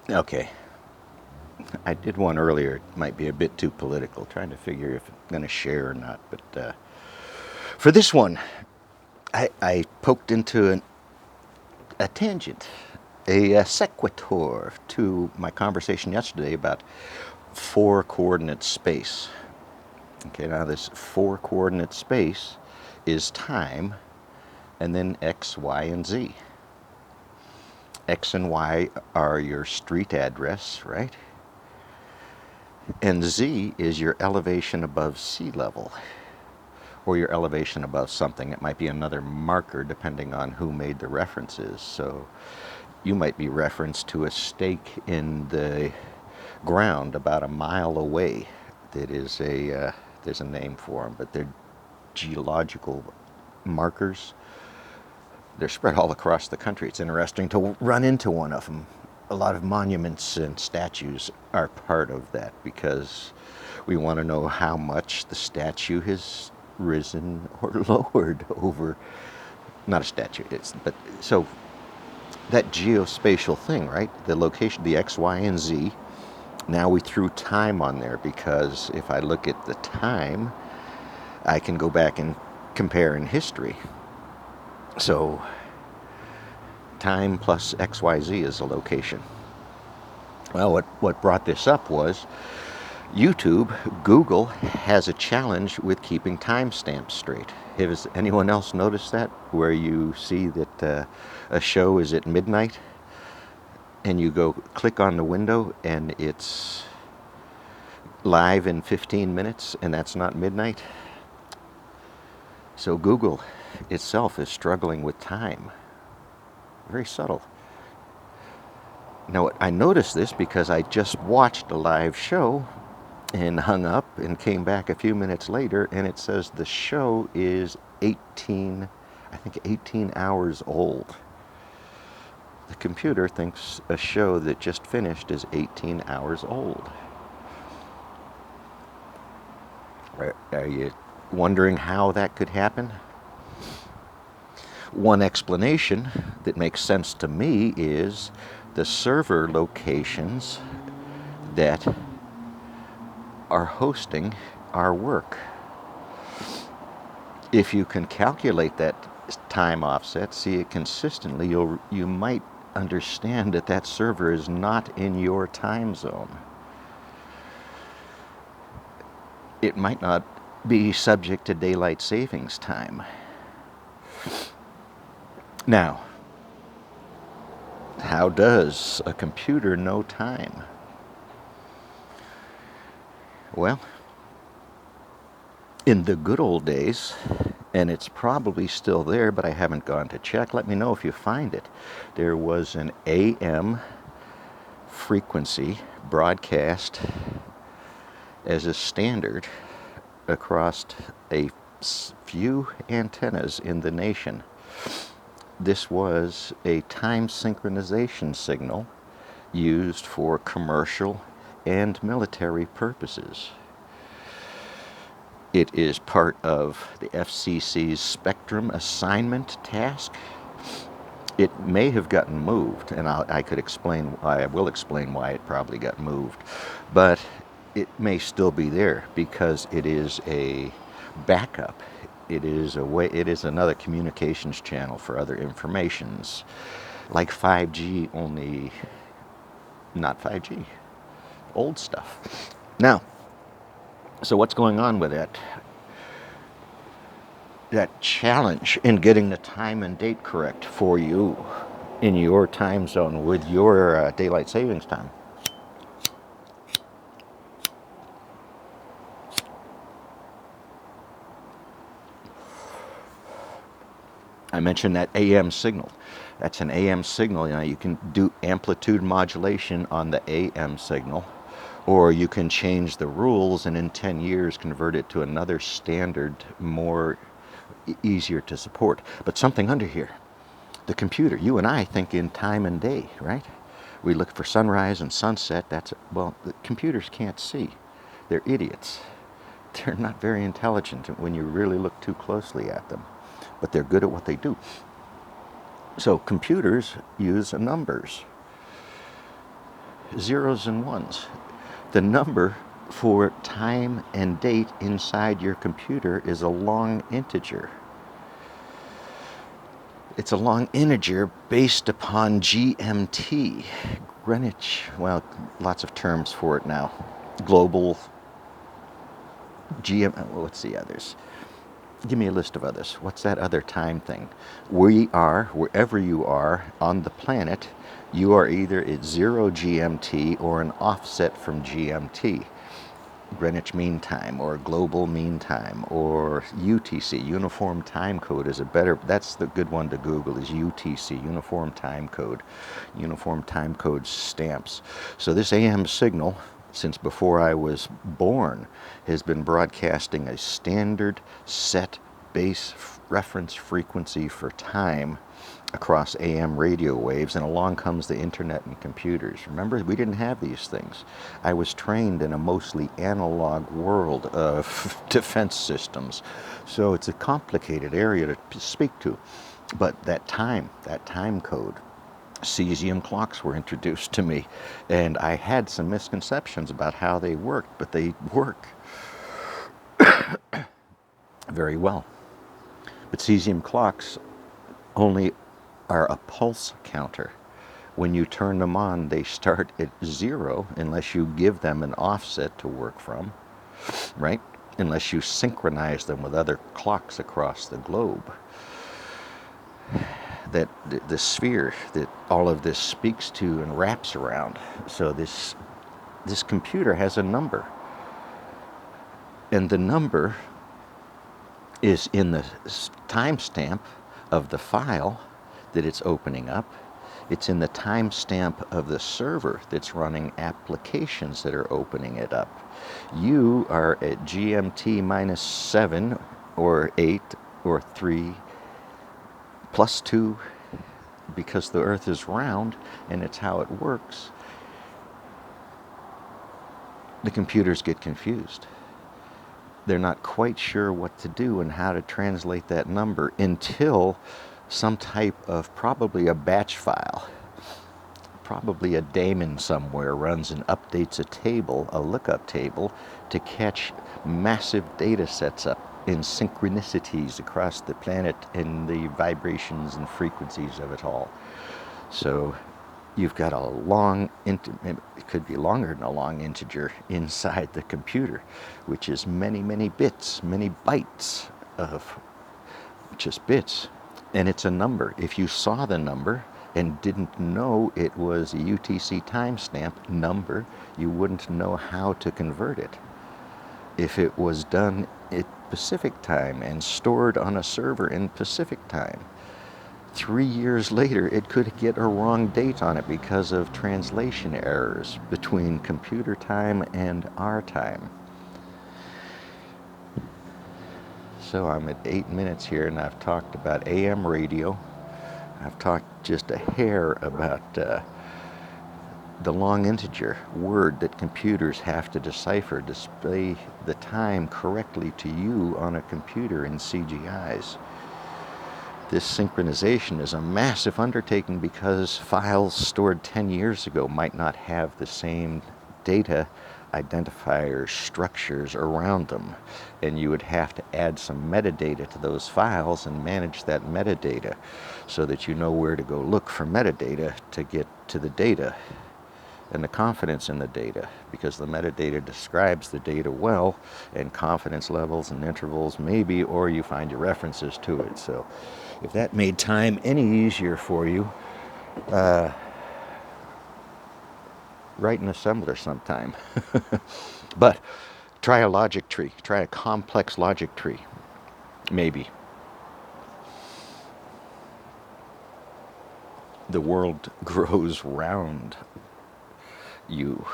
Okay. I did one earlier. It might be a bit too political, trying to figure if I'm going to share or not. But for this one, I poked into a tangent, a sequitur to my conversation yesterday about four coordinate space. Okay, now this four coordinate space is time and then X, Y, and Z. X and Y are your street address, right? And Z is your elevation above sea level, or your elevation above something. It might be another marker depending on who made the references. So you might be referenced to a stake in the ground about a mile away. That is there's a name for them, but they're geological markers. They're spread all across the country. It's interesting to run into one of them. A lot of monuments and statues are part of that because we want to know how much the statue has risen or lowered over, not a statue, but so that geospatial thing, right? The location, the X, Y, and Z. Now we threw time on there because if I look at the time, I can go back and compare in history. So time plus XYZ is a location. Well, what brought this up was YouTube, Google has a challenge with keeping timestamps straight. Has anyone else noticed that? Where you see that a show is at midnight and you go click on the window and it's live in 15 minutes and that's not midnight? So Google itself is struggling with time. Very subtle. Now, I noticed this because I just watched a live show and hung up and came back a few minutes later, and it says the show is 18 hours old. The computer thinks a show that just finished is 18 hours old. Are you wondering how that could happen? One explanation that makes sense to me is the server locations that are hosting our work. If you can calculate that time offset, see it consistently, you might understand that that server is not in your time zone. It might not be subject to daylight savings time. Now, how does a computer know time? Well, in the good old days, and it's probably still there, but I haven't gone to check. Let me know if you find it. There was an AM frequency broadcast as a standard across a few antennas in the nation. This was a time synchronization signal used for commercial and military purposes. It is part of the FCC's spectrum assignment task. It may have gotten moved, and I will explain why it probably got moved, but it may still be there because it is a backup. It is another communications channel for other informations, like 5G, only not 5G, old stuff. Now, so what's going on with that challenge in getting the time and date correct for you in your time zone with your daylight savings time? I mentioned that AM signal. That's an AM signal. You can do amplitude modulation on the AM signal, or you can change the rules and in 10 years convert it to another standard, more easier to support. But something under here. The computer, you and I think in time and day, right? We look for sunrise and sunset. The computers can't see. They're idiots. They're not very intelligent when you really look too closely at them, but they're good at what they do. So computers use numbers. zeros and ones. The number for time and date inside your computer is a long integer. It's a long integer based upon GMT, Greenwich, well, lots of terms for it now. Global, what's the others? Give me a list of others. What's that other time thing? We are, wherever you are on the planet, you are either at 0 GMT or an offset from GMT. Greenwich Mean Time or Global Mean Time or UTC, Uniform Time Code is a better, that's the good one to Google, is UTC, Uniform Time Code. Uniform Time Code stamps. So this AM signal, since before I was born, has been broadcasting a standard set base reference frequency for time across AM radio waves, and along comes the internet and computers. Remember, we didn't have these things. I was trained in a mostly analog world of defense systems, so it's a complicated area to speak to. But that time code, cesium clocks were introduced to me, and I had some misconceptions about how they worked, but they work very well. But cesium clocks only are a pulse counter. When you turn them on, they start at 0 unless you give them an offset to work from, right? Unless you synchronize them with other clocks across the globe. That the sphere that all of this speaks to and wraps around. So this computer has a number, and the number is in the timestamp of the file that it's opening up. It's in the timestamp of the server that's running applications that are opening it up. You are at GMT minus 7 or 8 or 3 plus 2 because the Earth is round and it's how it works. The computers get confused. They're not quite sure what to do and how to translate that number until some type of, probably a batch file, probably a daemon somewhere runs and updates a table, a lookup table, to catch massive data sets up in synchronicities across the planet and the vibrations and frequencies of it all. So you've got a long, it could be longer than a long integer inside the computer, which is many, many bits, many bytes of just bits. And it's a number. If you saw the number and didn't know it was a UTC timestamp number, you wouldn't know how to convert it. If it was done at Pacific time and stored on a server in Pacific time, 3 years later it could get a wrong date on it because of translation errors between computer time and our time. So I'm at 8 minutes here, and I've talked about AM radio. I've talked just a hair about the long integer word that computers have to decipher, display the time correctly to you on a computer in CGIs. This synchronization is a massive undertaking because files stored 10 years ago might not have the same data identifier structures around them, and you would have to add some metadata to those files and manage that metadata so that you know where to go look for metadata to get to the data and the confidence in the data, because the metadata describes the data well, and confidence levels and intervals maybe, or you find your references to it. So if that made time any easier for you, write an assembler sometime. But try a logic tree. Try a complex logic tree. Maybe. The world grows round you.